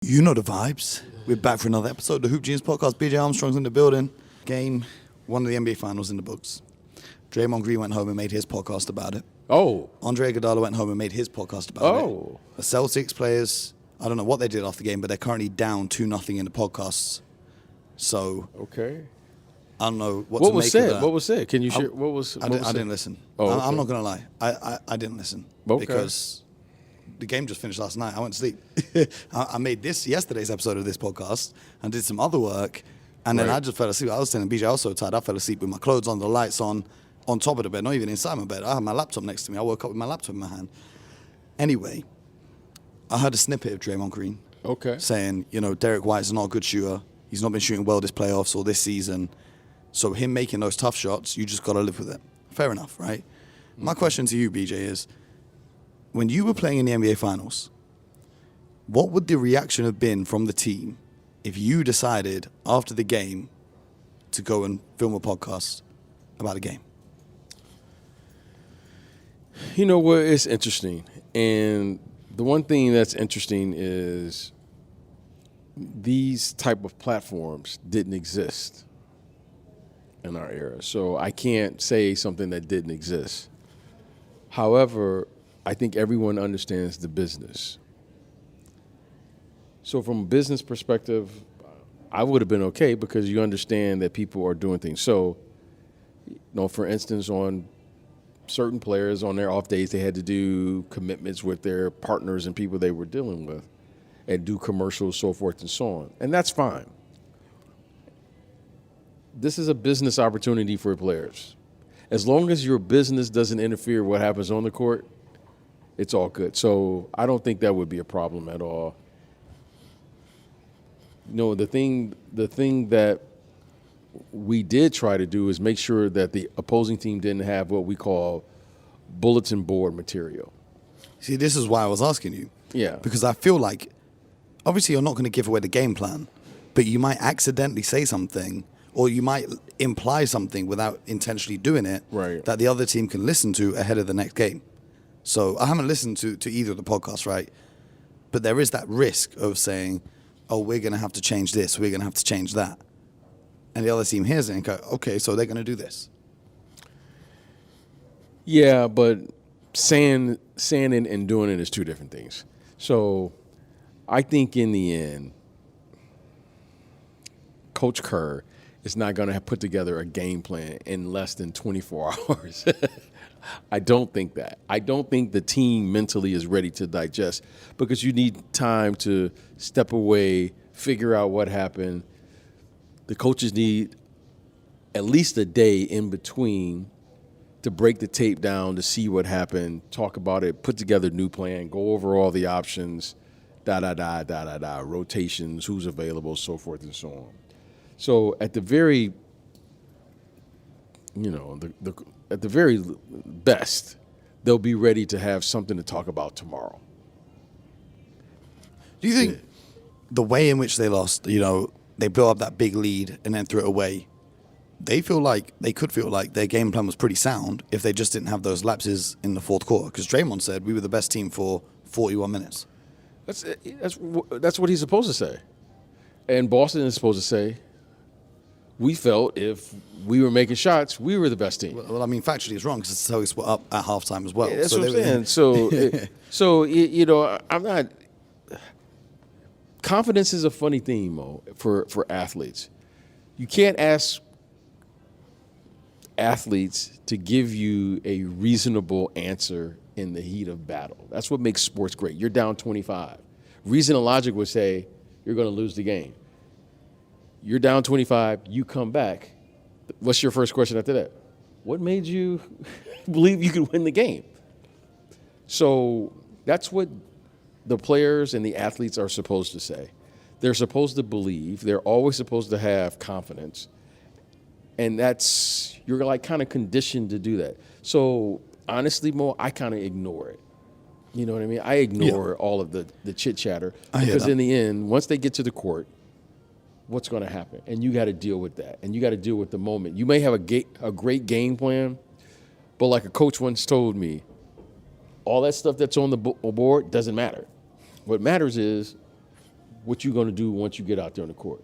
You know the vibes. We're back for another episode of the Hoop Genius Podcast. BJ Armstrong's in the building. Game one of the NBA Finals in the books. Draymond Green went home and made his podcast about it. Oh. Andre Iguodala went home and made his podcast about it. Oh. The Celtics players, I don't know what they did after the game, but they're currently down 2-0 in the podcasts. So, Okay. I don't know what What to was make said? of that. What was said? Can you share? What was I didn't listen. Oh, okay. I'm not going to lie. I didn't listen. Okay. Because the game just finished last night. I went to sleep. I made yesterday's episode of this podcast and did some other work. And then Right. I just fell asleep. I was telling BJ I was so tired. I fell asleep with my clothes on, the lights on top of the bed, not even inside my bed. I had my laptop next to me. I woke up with my laptop in my hand. Anyway, I heard a snippet of Draymond Green Okay. saying, Derek White's not a good shooter. He's not been shooting well this playoffs or this season. So him making those tough shots, you just got to live with it. Fair enough, right? My question to you, BJ, is when you were playing in the NBA Finals, what would the reaction have been from the team if you decided after the game to go and film a podcast about a game? You know what? It's interesting. And the one thing that's interesting is these type of platforms didn't exist in our era. So I can't say something that didn't exist. However, I think everyone understands the business. So from a business perspective, I would have been okay because you understand that people are doing things. So, for instance, on certain players on their off days, they had to do commitments with their partners and people they were dealing with and do commercials, so forth and so on. And that's fine. This is a business opportunity for players. As long as your business doesn't interfere with what happens on the court, it's all good. So I don't think that would be a problem at all. The thing that we did try to do is make sure that the opposing team didn't have what we call bulletin board material. See, this is why I was asking you. Yeah. Because I feel like, obviously you're not going to give away the game plan, but you might accidentally say something or you might imply something without intentionally doing it Right. that the other team can listen to ahead of the next game. So I haven't listened to either of the podcasts, right? But there is that risk of saying, oh, we're going to have to change this, we're going to have to change that. And the other team hears it and go, okay, so they're going to do this. Yeah, but saying it and doing it is two different things. So I think in the end, Coach Kerr is not going to put together a game plan in less than 24 hours. I don't think that. I don't think the team mentally is ready to digest because you need time to step away, figure out what happened. The coaches need at least a day in between to break the tape down, to see what happened, talk about it, put together a new plan, go over all the options, rotations, who's available, so forth and so on. So at the very, at the very best, they'll be ready to have something to talk about tomorrow. Do you think the way in which they lost, they built up that big lead and then threw it away, they could feel like their game plan was pretty sound if they just didn't have those lapses in the fourth quarter? Because Draymond said we were the best team for 41 minutes. That's what he's supposed to say. And Boston is supposed to say, we felt if we were making shots, we were the best team. Well, I mean, factually it's wrong because the Celtics were up at halftime as well. Yeah, that's what I'm saying. So, I'm not. Confidence is a funny thing, Mo, for athletes. You can't ask athletes to give you a reasonable answer in the heat of battle. That's what makes sports great. You're down 25. Reason and logic would say you're going to lose the game. You're down 25, you come back. What's your first question after that? What made you believe you could win the game? So that's what the players and the athletes are supposed to say. They're supposed to believe. They're always supposed to have confidence. And you're like kind of conditioned to do that. So honestly, Mo, I kind of ignore it. You know what I mean? I ignore all of the chit chatter because in the end, once they get to the court, what's going to happen? And you got to deal with that. And you got to deal with the moment. You may have a great game plan, but like a coach once told me, all that stuff that's on the board doesn't matter. What matters is what you're going to do once you get out there on the court.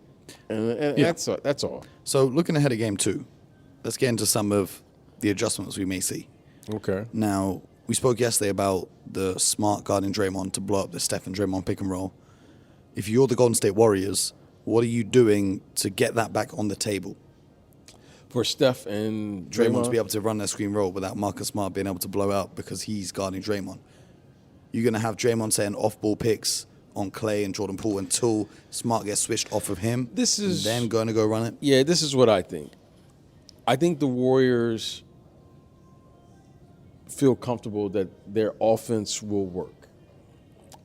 And Yeah. that's all. So looking ahead at game 2, let's get into some of the adjustments we may see. Okay. Now, we spoke yesterday about the Smart guarding Draymond to blow up the Steph and Draymond pick and roll. If you're the Golden State Warriors, what are you doing to get that back on the table? For Steph and Draymond to be able to run that screen roll without Marcus Smart being able to blow out because he's guarding Draymond. You're going to have Draymond setting off-ball picks on Clay and Jordan Poole until Smart gets switched off of him. This is then going to go run it. Yeah, this is what I think. I think the Warriors feel comfortable that their offense will work.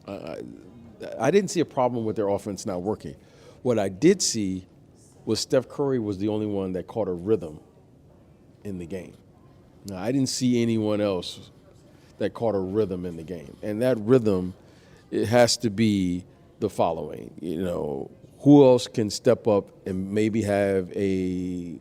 I didn't see a problem with their offense not working. What I did see was Steph Curry was the only one that caught a rhythm in the game. Now, I didn't see anyone else that caught a rhythm in the game. And that rhythm, it has to be the following. You know, who else can step up and maybe have a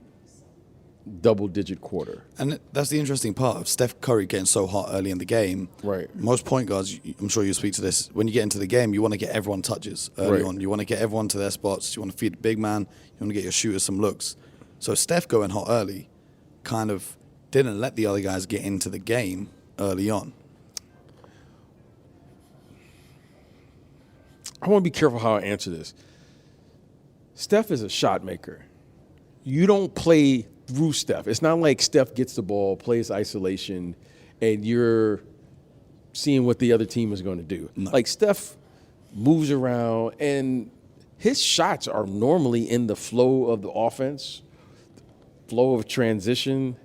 double-digit quarter? And that's the interesting part of Steph Curry getting so hot early in the game. Right. Most point guards, I'm sure you'll speak to this, when you get into the game, you want to get everyone touches early on. You want to get everyone to their spots. You want to feed the big man. You want to get your shooters some looks. So Steph going hot early kind of didn't let the other guys get into the game early on. I want to be careful how I answer this. Steph is a shot maker. You don't play through Steph. It's not like Steph gets the ball, plays isolation, and you're seeing what the other team is going to do. No. Like Steph moves around, and his shots are normally in the flow of the offense, flow of transition.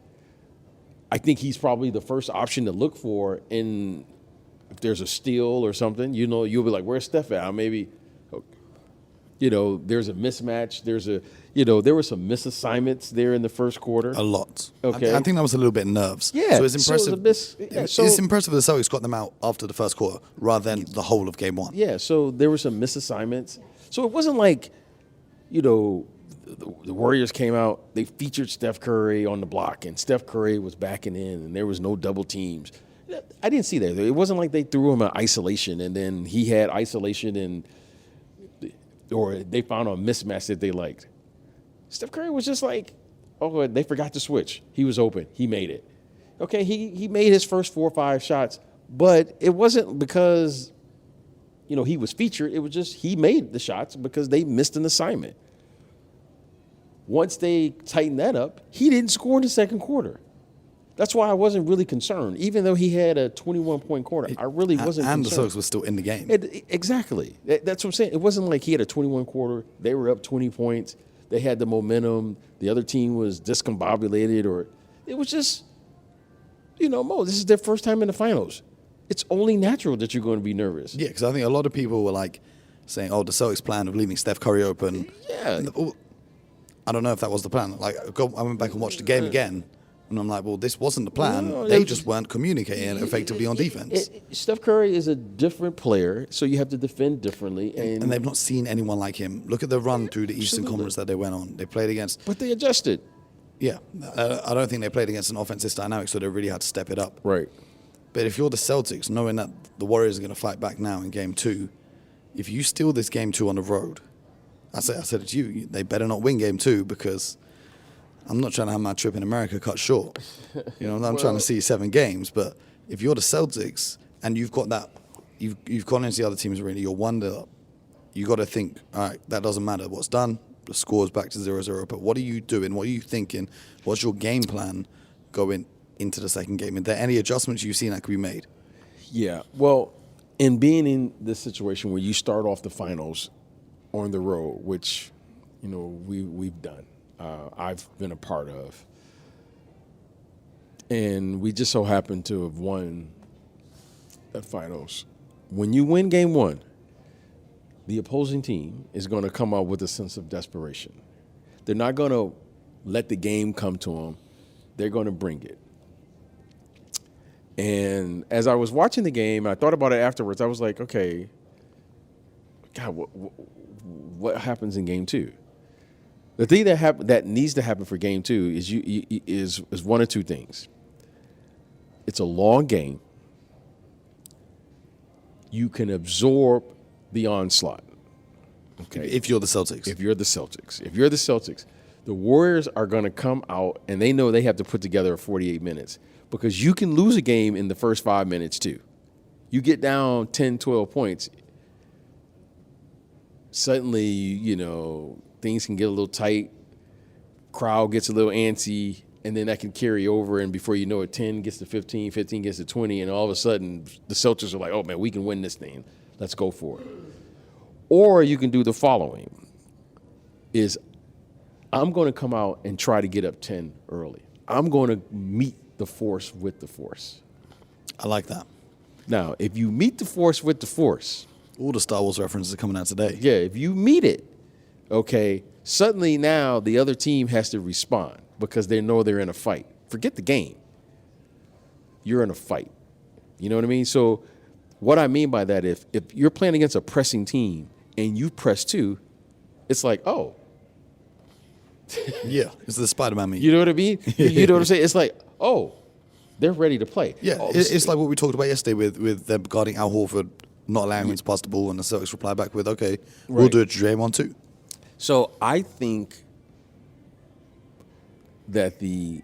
I think he's probably the first option to look for in if there's a steal or something. You know, you'll be like, "Where's Steph at?" Maybe, you know, there's a mismatch. There were some misassignments there in the first quarter. A lot. Okay. I think that was a little bit nerves. Yeah. So it's impressive. So It's impressive the Celtics got them out after the first quarter rather than the whole of game 1. Yeah, so there were some misassignments. So it wasn't like, you know, the Warriors came out, they featured Steph Curry on the block, and Steph Curry was backing in, and there was no double teams. I didn't see that. It wasn't like they threw him in isolation, and then he had isolation, or they found a mismatch that they liked. Steph Curry was just like, oh, they forgot to switch. He was open. He made it. Okay, he made his first 4 or 5 shots, but it wasn't because, you know, he was featured. It was just he made the shots because they missed an assignment. Once they tightened that up, he didn't score in the second quarter. That's why I wasn't really concerned. Even though he had a 21-point quarter, I really wasn't and concerned. the Celtics were still in the game. Exactly. That's what I'm saying. It wasn't like he had a 21 quarter. They were up 20 points. They had the momentum. The other team was discombobulated, or it was just, you know, Mo, this is their first time in the finals. It's only natural that you're going to be nervous. Yeah, because I think a lot of people were like saying, oh, the Celtics plan of leaving Steph Curry open. Yeah. I don't know if that was the plan. Like, I went back and watched the game again, and I'm like, well, this wasn't the plan. No, they just weren't communicating effectively on defense. Steph Curry is a different player, so you have to defend differently. And they've not seen anyone like him. Look at the run through the Eastern Conference that they went on. They played against. But they adjusted. Yeah. I don't think they played against an offensive dynamic, so they really had to step it up. Right. But if you're the Celtics, knowing that the Warriors are going to fight back now in game 2, if you steal this game 2 on the road, I said it to you, they better not win game 2 because I'm not trying to have my trip in America cut short. You know, I'm trying to see 7 games. But if you're the Celtics and you've got that, you've gone into the other teams already, you're 1-0 up, you got to think, all right, that doesn't matter. What's done, the score's back to 0-0. But what are you doing? What are you thinking? What's your game plan going into the second game? Are there any adjustments you've seen that could be made? Yeah. Well, in being in this situation where you start off the finals on the road, which, you know, we've done, I've been a part of, and we just so happen to have won at finals. When you win game 1, the opposing team is going to come out with a sense of desperation. They're not going to let the game come to them. They're going to bring it. And as I was watching the game, I thought about it afterwards. I was like, okay, God, what happens in game 2? The thing that needs to happen for game 2 is one of two things. It's a long game. You can absorb the onslaught. Okay. If you're the Celtics. If you're the Celtics, the Warriors are going to come out and they know they have to put together 48 minutes because you can lose a game in the first 5 minutes too. You get down 10, 12 points, suddenly, things can get a little tight, crowd gets a little antsy, and then that can carry over, and before you know it, 10 gets to 15, 15 gets to 20, and all of a sudden the Celtics are like, oh man, we can win this thing. Let's go for it. Or you can do the following, is I'm going to come out and try to get up 10 early. I'm going to meet the force with the force. I like that. Now, if you meet the force with the force. All the Star Wars references are coming out today. Yeah, if you meet it, okay, suddenly now the other team has to respond because they know they're in a fight. Forget the game. You're in a fight. You know what I mean? So what I mean by that, if you're playing against a pressing team and you press two, it's like, oh. Yeah, it's the Spider-Man meme. You know what I mean? You know what I'm saying? It's like, oh, they're ready to play. Yeah, it's like what we talked about yesterday with them guarding Al Horford, not allowing him to pass the ball, and the Celtics reply back with, okay, we'll do it to Draymond too. So I think that the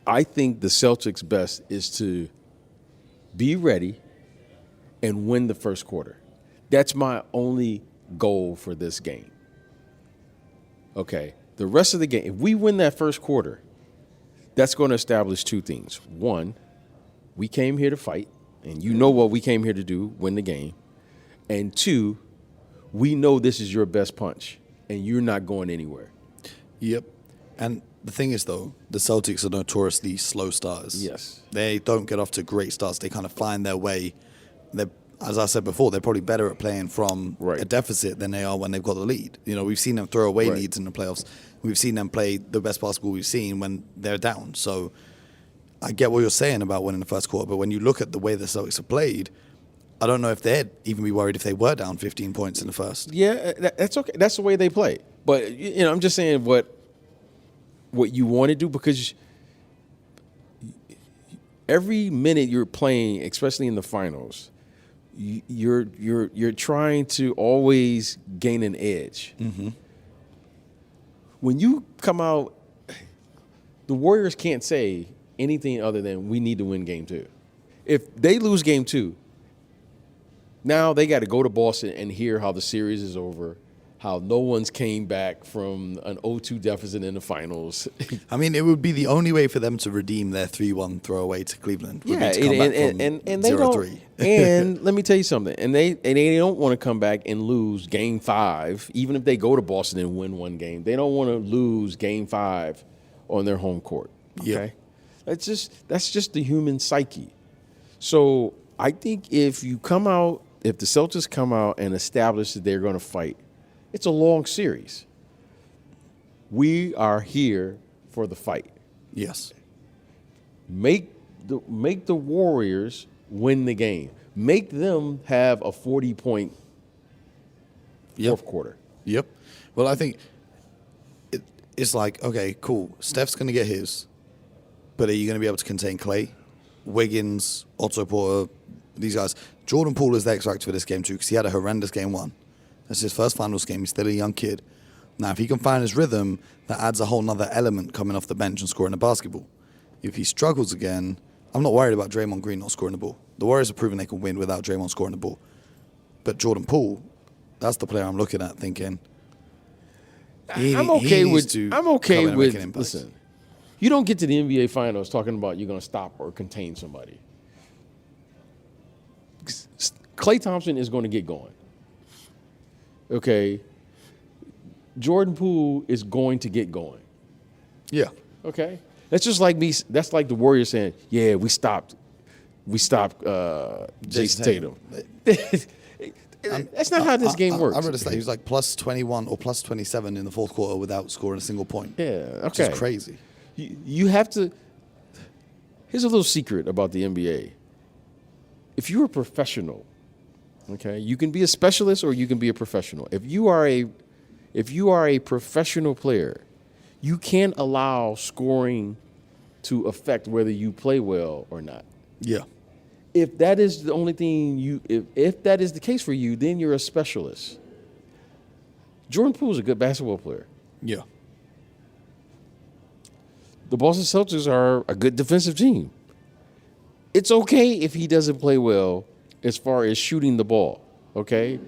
Celtics' best is to be ready and win the first quarter. That's my only goal for this game. Okay, the rest of the game, if we win that first quarter, that's going to establish two things. One, we came here to fight, and you know what we came here to do, win the game. And two, we know this is your best punch, and you're not going anywhere. Yep. And the thing is, though, the Celtics are notoriously slow starters. Yes. They don't get off to great starts. They kind of find their way. As I said before, they're probably better at playing from a deficit than they are when they've got the lead. We've seen them throw away leads in the playoffs. We've seen them play the best basketball we've seen when they're down. So I get what you're saying about winning the first quarter, but when you look at the way the Celtics have played, I don't know if they'd even be worried if they were down 15 points in the first. Yeah, that's okay. That's the way they play. But I'm just saying what you want to do, because every minute you're playing, especially in the finals, you're trying to always gain an edge. Mm-hmm. When you come out, the Warriors can't say anything other than we need to win game two. If they lose game two, now they got to go to Boston and hear how the series is over, how no one's came back from an 0-2 deficit in the finals. I mean, it would be the only way for them to redeem their 3-1 throwaway to Cleveland. Yeah, and they don't. And let me tell you something. And they don't want to come back and lose Game 5, even if they go to Boston and win one game. They don't want to lose Game 5 on their home court. Okay, that's just the human psyche. So I think if the Celtics come out and establish that they're going to fight, it's a long series. We are here for the fight. Yes. Make the Warriors win the game. Make them have a 40-point fourth quarter. Yep. Well, I think it's like, okay, cool. Steph's going to get his, but are you going to be able to contain Clay, Wiggins, Otto Porter, these guys? Jordan Poole is the X-factor for this game too, because he had a horrendous game one. That's his first finals game. He's still a young kid. Now, if he can find his rhythm, that adds a whole nother element coming off the bench and scoring the basketball. If he struggles again, I'm not worried about Draymond Green not scoring the ball. The Warriors have proven they can win without Draymond scoring the ball. But Jordan Poole, that's the player I'm looking at thinking, I'm okay with listen, you don't get to the NBA Finals talking about you're going to stop or contain somebody. Klay Thompson is going to get going. Okay, Jordan Poole is going to get going. Yeah. Okay, that's just like me. That's like the Warriors saying, "Yeah, we stopped Jason Tatum." That's not how this game works. I read a stat. He was like plus 21 or plus 27 in the fourth quarter without scoring a single point. Yeah, okay, which is crazy. You have to. Here's a little secret about the NBA. If you're a professional, okay, you can be a specialist or you can be a professional. If you are a professional player, you can't allow scoring to affect whether you play well or not. Yeah. If that is the only thing if that is the case for you, then you're a specialist. Jordan Poole is a good basketball player. Yeah. The Boston Celtics are a good defensive team. It's okay if he doesn't play well as far as shooting the ball, okay?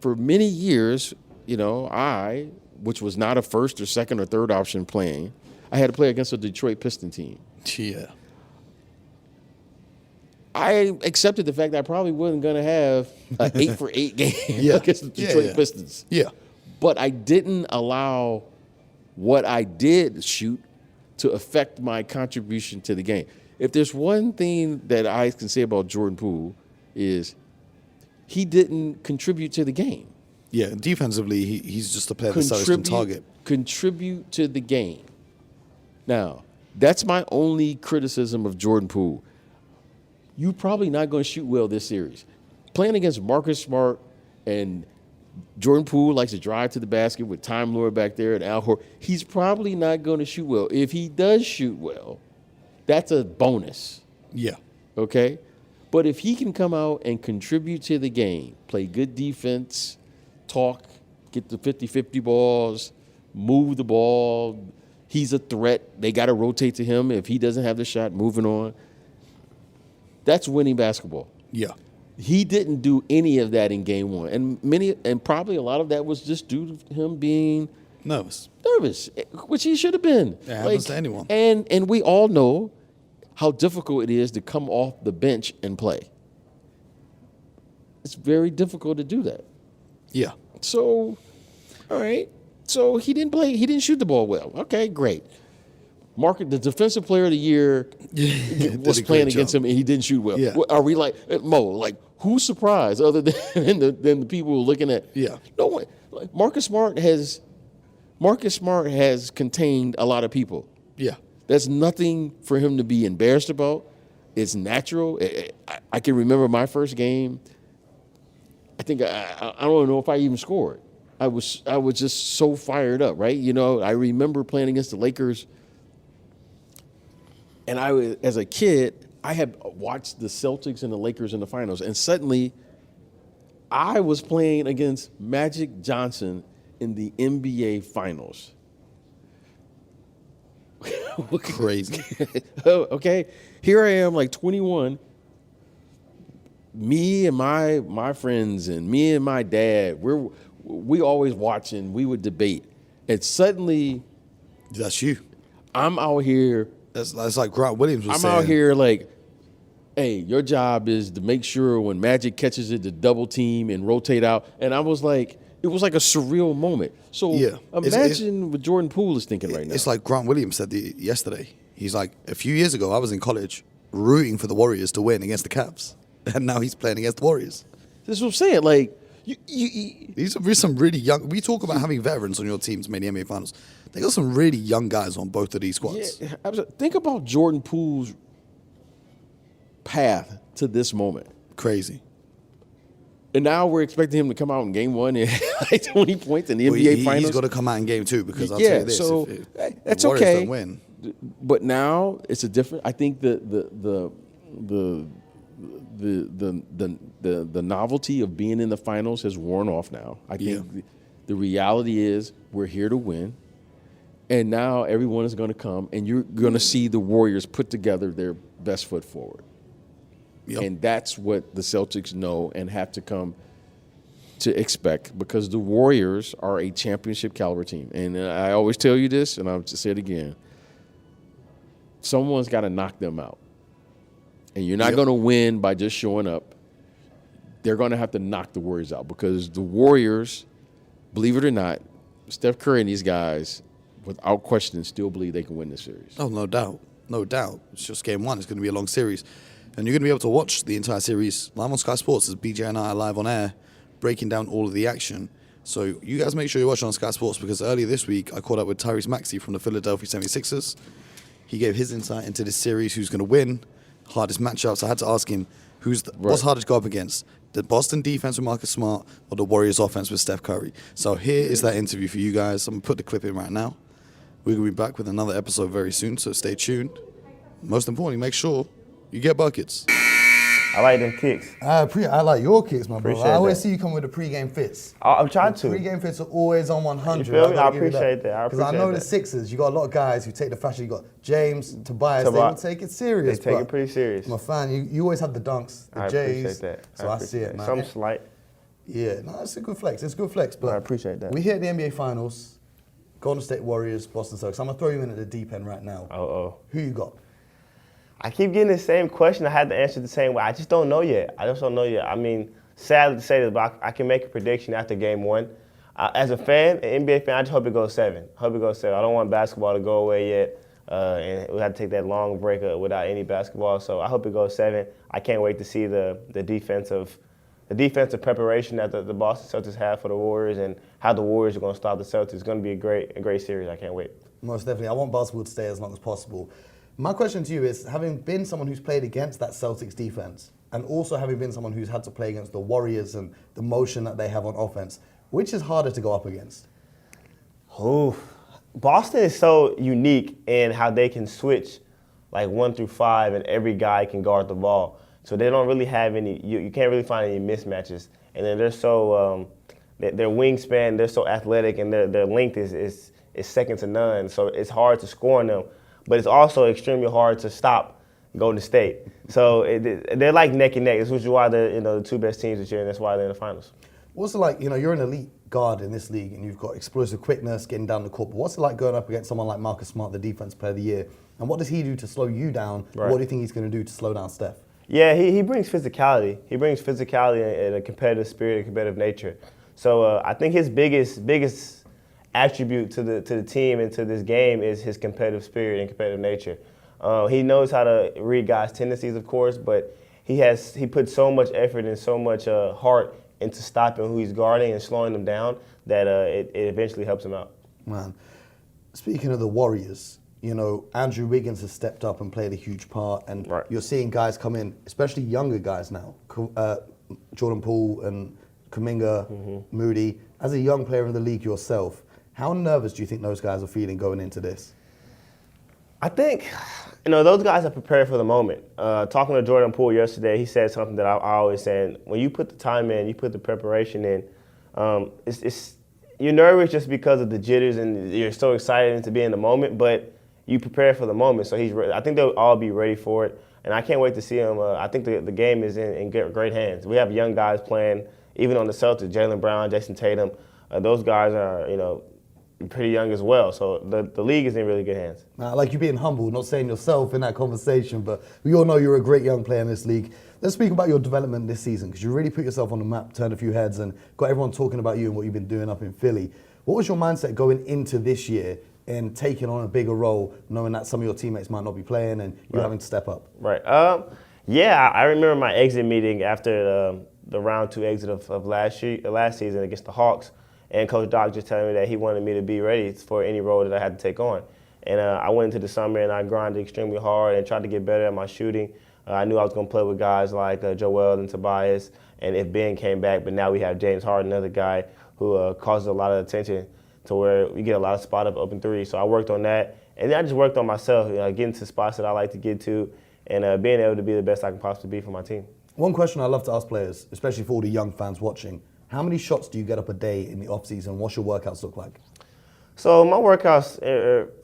For many years, which was not a first or second or third option playing, I had to play against a Detroit Piston team. Yeah. I accepted the fact that I probably wasn't going to have an 8-for-8 game against the Detroit Pistons. Yeah. But I didn't allow what I did shoot to affect my contribution to the game. If there's one thing that I can say about Jordan Poole is he didn't contribute to the game. Yeah, defensively, he's just a player that Celtics can target. Contribute to the game. Now, that's my only criticism of Jordan Poole. You're probably not going to shoot well this series. Playing against Marcus Smart and Jordan Poole likes to drive to the basket with Time Lord back there and Al Horford. He's probably not going to shoot well. If he does shoot well, that's a bonus. Yeah. Okay? But if he can come out and contribute to the game, play good defense, talk, get the 50-50 balls, move the ball, he's a threat. They got to rotate to him. If he doesn't have the shot, moving on. That's winning basketball. Yeah. He didn't do any of that in game one. And probably a lot of that was just due to him being nervous, which he should have been. It happens to anyone. And we all know how difficult it is to come off the bench and play. It's very difficult to do that. Yeah. So, all right. So he didn't play. He didn't shoot the ball well. Okay, great. The defensive player of the year was playing against him, and he didn't shoot well. Yeah. Are we like Mo? Like, who's surprised other than the people who are looking at? Yeah. No one. Like, Marcus Smart has contained a lot of people. Yeah. There's nothing for him to be embarrassed about. It's natural. I can remember my first game. I think I don't know if I even scored. I was just so fired up, right? I remember playing against the Lakers. And as a kid, I had watched the Celtics and the Lakers in the finals, and suddenly I was playing against Magic Johnson in the NBA finals. Crazy. Okay, here I am, like 21. Me and my friends and me and my dad, we always watching. We would debate, and suddenly, that's you. I'm out here. That's like Grant Williams was saying. I'm out here like, hey, your job is to make sure when Magic catches it to double team and rotate out. And I was like, it was like a surreal moment. So imagine what Jordan Poole is thinking right now. It's like Grant Williams said yesterday. He's like, a few years ago, I was in college rooting for the Warriors to win against the Cavs. And now he's playing against the Warriors. This is what I'm saying. Like, these are some really young. We talk about having veterans on your teams making the NBA Finals. They got some really young guys on both of these squads. Yeah, think about Jordan Poole's path to this moment. Crazy. And now we're expecting him to come out in game one and like 20 points in the NBA Finals. He's got to come out in game two because I'll tell you this. So that's the Warriors okay. don't win. But now it's a different. I think the novelty of being in the finals has worn off now. I think the reality is we're here to win. And now everyone is going to come, and you're going to see the Warriors put together their best foot forward. Yep. And that's what the Celtics know and have to come to expect, because the Warriors are a championship caliber team. And I always tell you this, and I'll just say it again. Someone's got to knock them out. And you're not going to win by just showing up. They're going to have to knock the Warriors out, because the Warriors, believe it or not, Steph Curry and these guys, without question, still believe they can win this series. Oh, no doubt. No doubt. It's just game one. It's going to be a long series. And you're going to be able to watch the entire series live on Sky Sports as BJ and I are live on air, breaking down all of the action. So you guys make sure you watch on Sky Sports, because earlier this week I caught up with Tyrese Maxey from the Philadelphia 76ers. He gave his insight into this series, who's going to win, hardest matchups. I had to ask him, what's hardest to go up against? The Boston defense with Marcus Smart or the Warriors offense with Steph Curry? So here is that interview for you guys. I'm going to put the clip in right now. We're going to be back with another episode very soon, so stay tuned. Most importantly, make sure you get buckets. I like them kicks. I like your kicks, my brother. Appreciate I always that. see you come with the pre-game fits. I'm trying to. Pre-game fits are always on 100. You feel me? I gotta give you appreciate that. I Because I appreciate know the that. Sixers, you got a lot of guys who take the fashion. You got James, Tobias, they will take it serious. They take it pretty serious. I'm a fan. You always have the dunks, the I J's. appreciate that. So I see it, man. Some slight. Yeah, no, it's a good flex. It's a good flex. But I appreciate that. We hit the NBA Finals, Golden State Warriors, Boston Celtics. I'm going to throw you in at the deep end right now. Who you got? I keep getting the same question. I had to answer the same way. I just don't know yet. I mean, sadly to say this, but I can make a prediction after game one. As a fan, an NBA fan, I just hope it goes 7. I don't want basketball to go away yet. And we had to take that long break without any basketball. So I hope it goes 7. I can't wait to see the defensive preparation that the Boston Celtics have for the Warriors and how the Warriors are going to stop the Celtics. It's going to be a great series. I can't wait. Most definitely. I want basketball to stay as long as possible. My question to you is, having been someone who's played against that Celtics defense and also having been someone who's had to play against the Warriors and the motion that they have on offense, which is harder to go up against? Oh, Boston is so unique in how they can switch like 1 through 5 and every guy can guard the ball. So they don't really have any, you can't really find any mismatches. And then they're so, their wingspan, they're so athletic and their length is second to none. So it's hard to score on them. But it's also extremely hard to stop Golden State. So they're like neck and neck. This is why they're the 2 best teams this year, and that's why they're in the finals. What's it like, you're an elite guard in this league and you've got explosive quickness getting down the court, but what's it like going up against someone like Marcus Smart, the defense player of the year? And what does he do to slow you down? Right. What do you think he's going to do to slow down Steph? Yeah, he brings physicality. He brings physicality and a competitive spirit, a competitive nature. So I think his biggest attribute to the team and to this game is his competitive spirit and competitive nature. He knows how to read guys' tendencies, of course, but he puts so much effort and so much heart into stopping who he's guarding and slowing them down that it eventually helps him out. Man, speaking of the Warriors, Andrew Wiggins has stepped up and played a huge part, and Right. You're seeing guys come in, especially younger guys now, Jordan Poole and Kuminga, Moody. As a young player in the league yourself, how nervous do you think those guys are feeling going into this? I think, those guys are prepared for the moment. Talking to Jordan Poole yesterday, he said something that I always say, when you put the time in, you put the preparation in, you're nervous just because of the jitters and you're so excited to be in the moment, but you prepare for the moment. So I think they'll all be ready for it, and I can't wait to see him. I think the game is in great hands. We have young guys playing, even on the Celtics, Jaylen Brown, Jason Tatum. Those guys are, pretty young as well. So the league is in really good hands. I like you being humble, not saying yourself in that conversation, but we all know you're a great young player in this league. Let's speak about your development this season, because you really put yourself on the map, turned a few heads, and got everyone talking about you and what you've been doing up in Philly. What was your mindset going into this year and taking on a bigger role, knowing that some of your teammates might not be playing and you're having to step up? Right. I remember my exit meeting after the round 2 exit of last season against the Hawks. And Coach Doc just telling me that he wanted me to be ready for any role that I had to take on. And I went into the summer and I grinded extremely hard and tried to get better at my shooting. I knew I was going to play with guys like Joel and Tobias, and if Ben came back, but now we have James Harden, another guy who causes a lot of attention to where we get a lot of spot-up open threes. So I worked on that. And then I just worked on myself, getting to spots that I like to get to and being able to be the best I can possibly be for my team. One question I love to ask players, especially for all the young fans watching, how many shots do you get up a day in the off-season? What's your workouts look like? So my workouts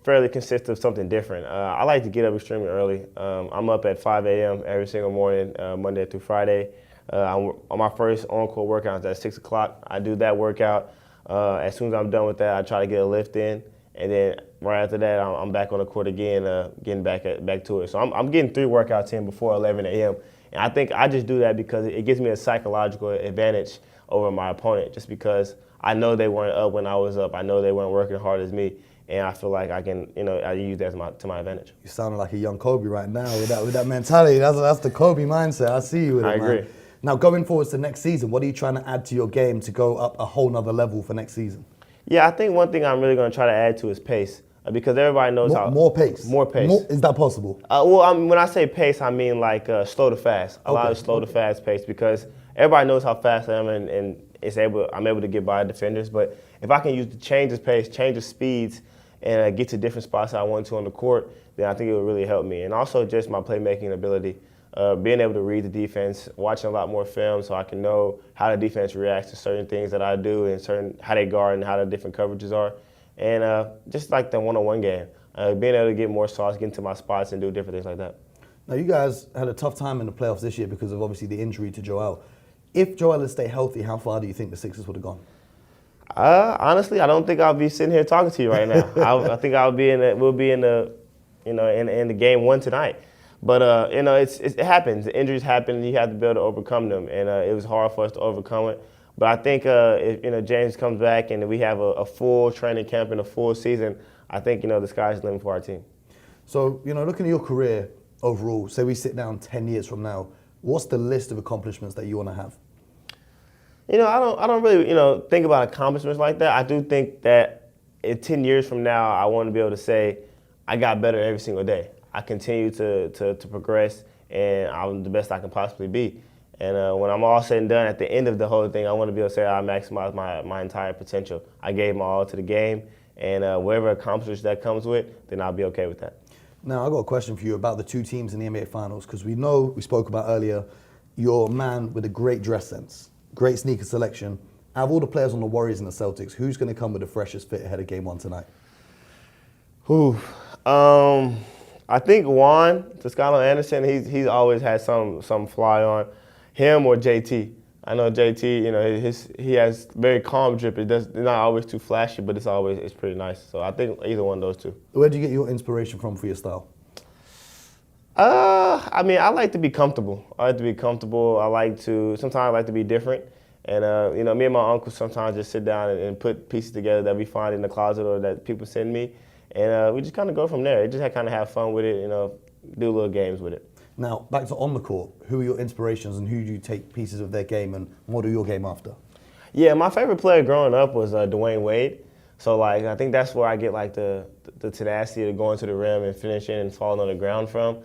fairly consist of something different. I like to get up extremely early. I'm up at 5 a.m. every single morning, Monday through Friday. On my first on-court workout at 6 o'clock. I do that workout. As soon as I'm done with that, I try to get a lift in. And then right after that, I'm back on the court again, getting back to it. So I'm getting 3 workouts in before 11 a.m. And I think I just do that because it gives me a psychological advantage over my opponent, just because I know they weren't up when I was up. I know they weren't working hard as me, and I feel like I can, I use that to my advantage. You sounding like a young Kobe right now with that mentality. That's the Kobe mindset. I see you with it, I agree. Man. Now, going forward to next season, what are you trying to add to your game to go up a whole nother level for next season? Yeah, I think one thing I'm really going to try to add to is pace, because everybody knows more pace. More pace. Is that possible? When I say pace, I mean like slow to fast. A lot of slow to fast pace, because everybody knows how fast I am, and I'm able to get by defenders. But if I can use the change of pace, change of speeds, and get to different spots I want to on the court, then I think it would really help me. And also just my playmaking ability. being able to read the defense, watching a lot more film so I can know how the defense reacts to certain things that I do and how they guard and how the different coverages are. And just like the one-on-one game, being able to get more sauce, get into my spots and do different things like that. Now, you guys had a tough time in the playoffs this year because of obviously the injury to Joel. If Joel had stayed healthy, how far do you think the Sixers would have gone? Honestly, I don't think I'll be sitting here talking to you right now. I think we'll be in the game 1 tonight. But it happens. The injuries happen. You have to be able to overcome them, and it was hard for us to overcome it. But I think if James comes back and we have a full training camp and a full season, I think the sky's the limit for our team. So looking at your career overall, say we sit down 10 years from now, what's the list of accomplishments that you want to have? I don't really think about accomplishments like that. I do think that in 10 years from now, I want to be able to say I got better every single day. I continue to progress, and I'm the best I can possibly be. And when I'm all said and done, at the end of the whole thing, I want to be able to say I maximized my entire potential. I gave my all to the game, and whatever accomplishment that comes with, then I'll be okay with that. Now, I've got a question for you about the 2 teams in the NBA Finals, because we know, we spoke about earlier, you're a man with a great dress sense, great sneaker selection. Out of all the players on the Warriors and the Celtics, who's going to come with the freshest fit ahead of Game 1 tonight? I think Juan Toscano Anderson, he's always had some fly on him or JT. I know JT, he has very calm drip. It's not always too flashy, but it's pretty nice. So I think either one of those 2. Where do you get your inspiration from for your style? I like to be comfortable. Sometimes I like to be different. And, me and my uncle sometimes just sit down and put pieces together that we find in the closet or that people send me. And we just kind of go from there. Just kind of have fun with it, do little games with it. Now, back to on the court, who are your inspirations and who do you take pieces of their game and model your game after? Yeah, my favorite player growing up was Dwayne Wade. So, I think that's where I get, the tenacity to going to the rim and finishing and falling on the ground from.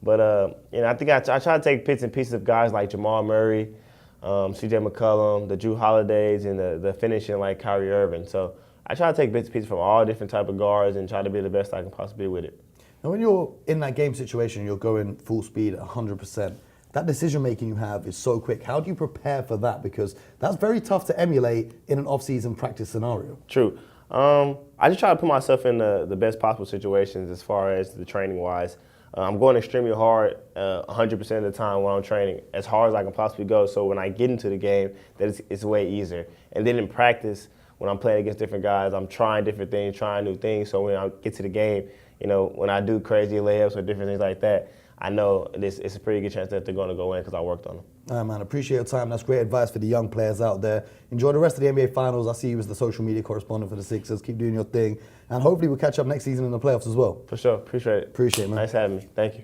But, I think I try to take bits and pieces of guys like Jamal Murray, C.J. McCollum, the Drew Holidays, and the finishing like Kyrie Irving. So I try to take bits and pieces from all different type of guards and try to be the best I can possibly be with it. Now, when you're in that game situation, you're going full speed at 100%. That decision-making you have is so quick. How do you prepare for that? Because that's very tough to emulate in an off-season practice scenario. True. I just try to put myself in the best possible situations as far as the training-wise. I'm going extremely hard 100% of the time when I'm training, as hard as I can possibly go. So when I get into the game, it's way easier. And then in practice, when I'm playing against different guys, I'm trying different things, trying new things. So when I get to the game, when I do crazy layups or different things like that, I know it's a pretty good chance that they're going to go in because I worked on them. All right, man, appreciate your time. That's great advice for the young players out there. Enjoy the rest of the NBA Finals. I see you as the social media correspondent for the Sixers. Keep doing your thing. And hopefully we'll catch up next season in the playoffs as well. For sure. Appreciate it. Appreciate it, man. Nice having me. Thank you.